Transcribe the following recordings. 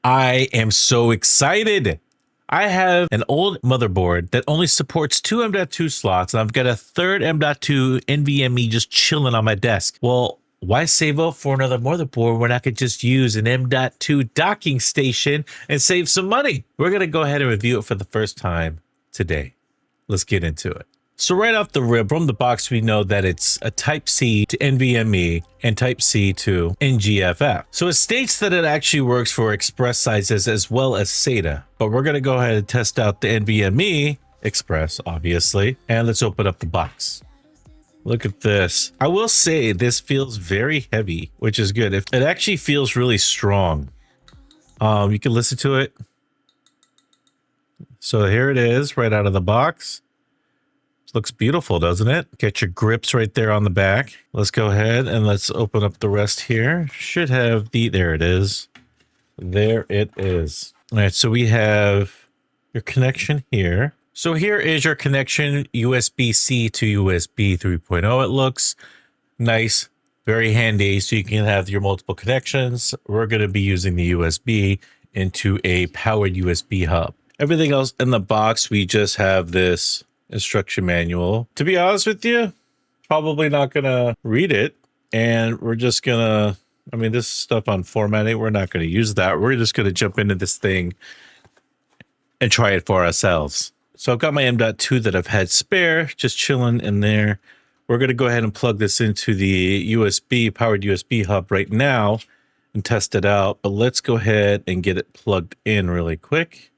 I am so excited. I have an old motherboard that only supports two M.2 slots, and I've got a third M.2 NVMe just chilling on my desk. Well, why save up for another motherboard when I could just use an M.2 docking station and save some money? We're going to go ahead and review it for the first time today. Let's get into it. So right off the rip, from the box, we know that it's a Type-C to NVMe and Type-C to NGFF. So it states that it actually works for Express sizes as well as SATA. But we're going to go ahead and test out the NVMe Express, obviously. And let's open up the box. Look at this. I will say this feels very heavy, which is good. It actually feels really strong. You can listen to it. So here it is right out of the box. Looks beautiful, doesn't it? Get your grips right there on the back. Let's go ahead and let's open up the rest here. Should have there it is. There it is. All right, so we have your connection here. So here is your connection, USB-C to USB 3.0. It looks nice, very handy, so you can have your multiple connections. We're going to be using the USB into a powered USB hub. Everything else in the box, we just have this instruction manual. To be honest with you, probably not gonna read it, and we're just gonna, I mean, this stuff on formatting, we're not gonna use that. We're just gonna jump into this thing and try it for ourselves. So I've got my M.2 that I've had spare, just chilling in there. We're gonna go ahead and plug this into the USB, powered USB hub right now and test it out. But let's go ahead and get it plugged in really quick.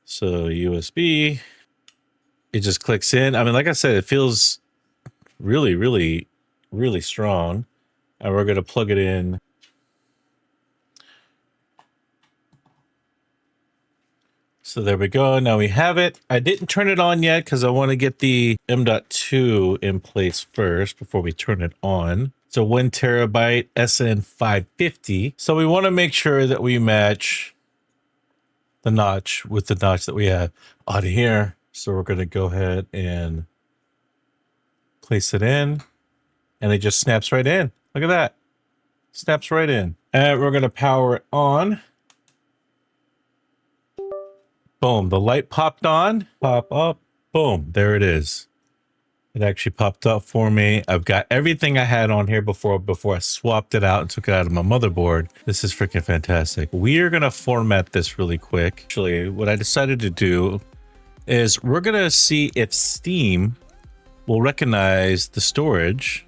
So USB, it just clicks in. I mean, like I said, it feels really, really, really strong. And we're going to plug it in. So there we go. Now we have it. I didn't turn it on yet because I want to get the M.2 in place first before we turn it on. So 1 terabyte SN550. So we want to make sure that we match the notch with the notch that we have on here. So we're going to go ahead and place it in, and it just snaps right in. Look at that. Snaps right in. And we're going to power it on. Boom. The light popped on. Pop up. Boom. There it is. It actually popped up for me. I've got everything I had on here before I swapped it out and took it out of my motherboard. This is freaking fantastic. We are going to format this really quick. Actually, what I decided to do is we're going to see if Steam will recognize the storage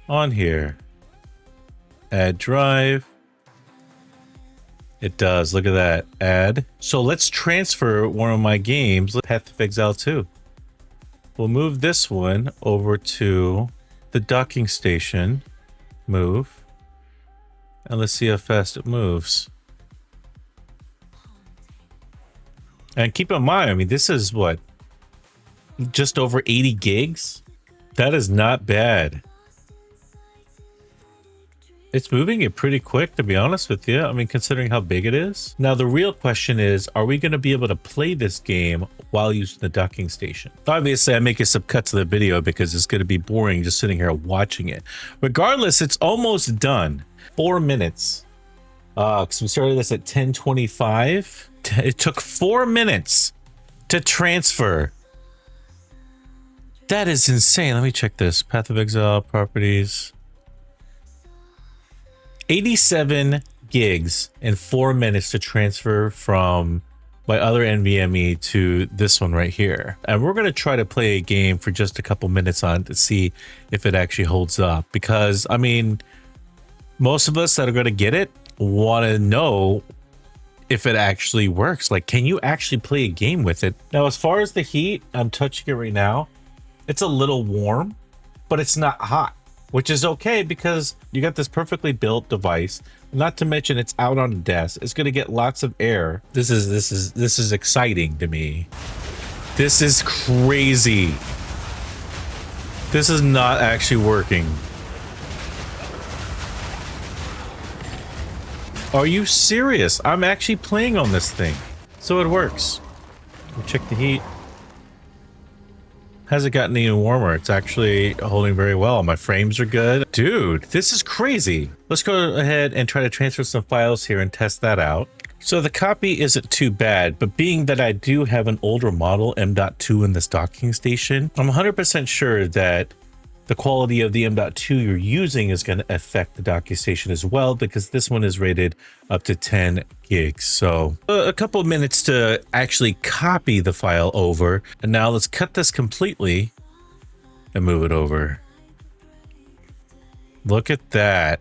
on here. Add drive. It does. Look at that. Add. So let's transfer one of my games, Path of Exile 2. We'll move this one over to the docking station. Move. And let's see how fast it moves. And keep in mind, I mean, this is what? Just over 80 gigs? That is not bad. It's moving it pretty quick, to be honest with you. I mean, considering how big it is. Now, the real question is, are we going to be able to play this game while using the docking station? Obviously, I'm making some cuts of the video because it's going to be boring just sitting here watching it. Regardless, it's almost done. 4 minutes. Because we started this at 10:25. It took 4 minutes to transfer. That is insane. Let me check this. Path of Exile properties. 87 gigs in 4 minutes to transfer from my other NVMe to this one right here. And we're going to try to play a game for just a couple minutes on to see if it actually holds up. Because, I mean, most of us that are going to get it want to know if it actually works. Like, can you actually play a game with it? Now, as far as the heat, I'm touching it right now. It's a little warm, but it's not hot, which is okay because you got this perfectly built device. Not to mention it's out on the desk. It's going to get lots of air. This is exciting to me. This is crazy. This is not actually working. Are you serious? I'm actually playing on this thing. So it works. Check the heat. Hasn't gotten any warmer. It's actually holding very well. My frames are good. Dude, this is crazy. Let's go ahead and try to transfer some files here and test that out. So the copy isn't too bad, but being that I do have an older model M.2 in this docking station, I'm 100% sure that the quality of the M.2 you're using is going to affect the docking station as well, because this one is rated up to 10 gigs. So a couple of minutes to actually copy the file over. And now let's cut this completely and move it over. Look at that.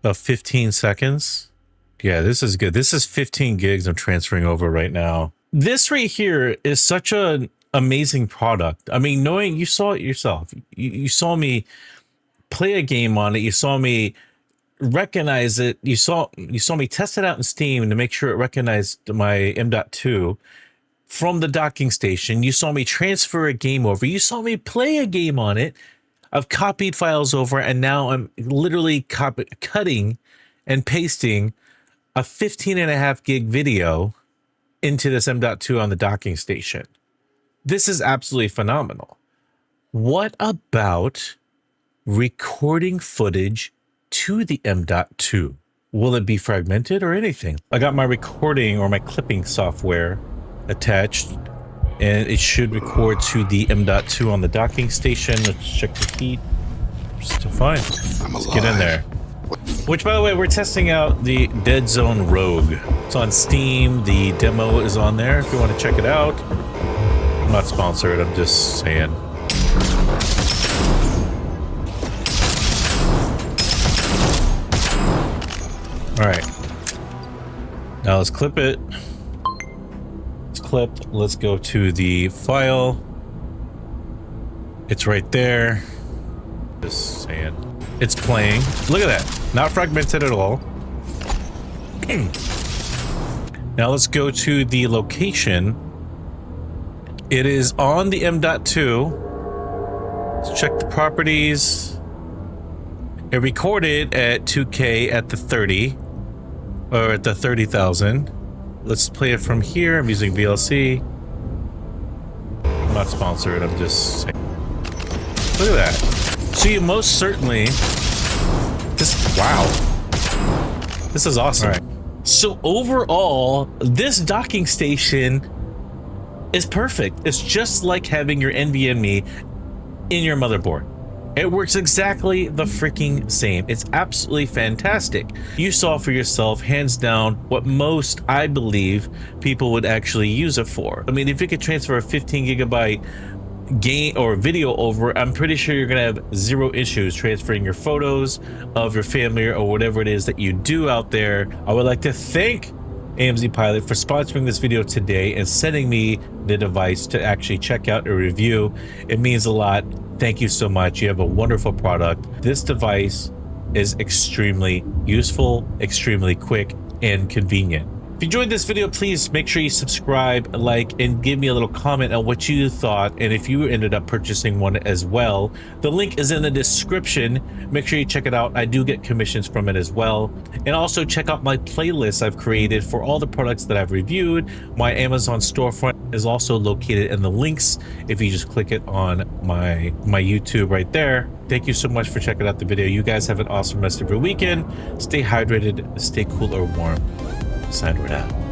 About 15 seconds. Yeah, this is good. This is 15 gigs I'm transferring over right now. This right here is such an amazing product. I mean, knowing you saw it yourself, you saw me play a game on it, you saw me recognize it, you saw me test it out in Steam to make sure it recognized my M.2 from the docking station. You saw me transfer a game over, you saw me play a game on it. I've copied files over, and now I'm literally cutting and pasting a 15.5 gig video into this M.2 on the docking station. This is absolutely phenomenal. What about recording footage to the M.2? Will it be fragmented or anything? I got my recording or my clipping software attached, and it should record to the M.2 on the docking station. Let's check the feed. Still fine. Let's get in there. Which, by the way, we're testing out the Dead Zone Rogue. It's on Steam. The demo is on there if you want to check it out. I'm not sponsored, I'm just saying. Alright. Now let's clip it. It's clipped. Let's go to the file. It's right there. Just saying. It's playing. Look at that. Not fragmented at all. Now let's go to the location. It is on the M.2. Let's check the properties. It recorded at 2K at the 30, or at the 30,000. Let's play it from here. I'm using VLC. I'm not sponsored, I'm just saying. Look at that. So you most certainly, wow. This is awesome. All right. So overall, this docking station is perfect. It's just like having your NVMe in your motherboard. It works exactly the freaking same. It's absolutely fantastic. You saw for yourself, hands down, what most, I believe, people would actually use it for. I mean, if you could transfer a 15 gigabyte game or video over, I'm pretty sure you're gonna have zero issues transferring your photos of your family or whatever it is that you do out there. I would like to thank AMZ Pilot for sponsoring this video today and sending me the device to actually check out a review. It means a lot. Thank you so much. You have a wonderful product. This device is extremely useful, extremely quick, and convenient. If you enjoyed this video, please make sure you subscribe, like, and give me a little comment on what you thought, and if you ended up purchasing one as well. The link is in the description. Make sure you check it out. I do get commissions from it as well. And also check out my playlist I've created for all the products that I've reviewed. My Amazon storefront is also located in the links if you just click it on my YouTube right there. Thank you so much for checking out the video. You guys have an awesome rest of your weekend. Stay hydrated, stay cool or warm. Sign right out.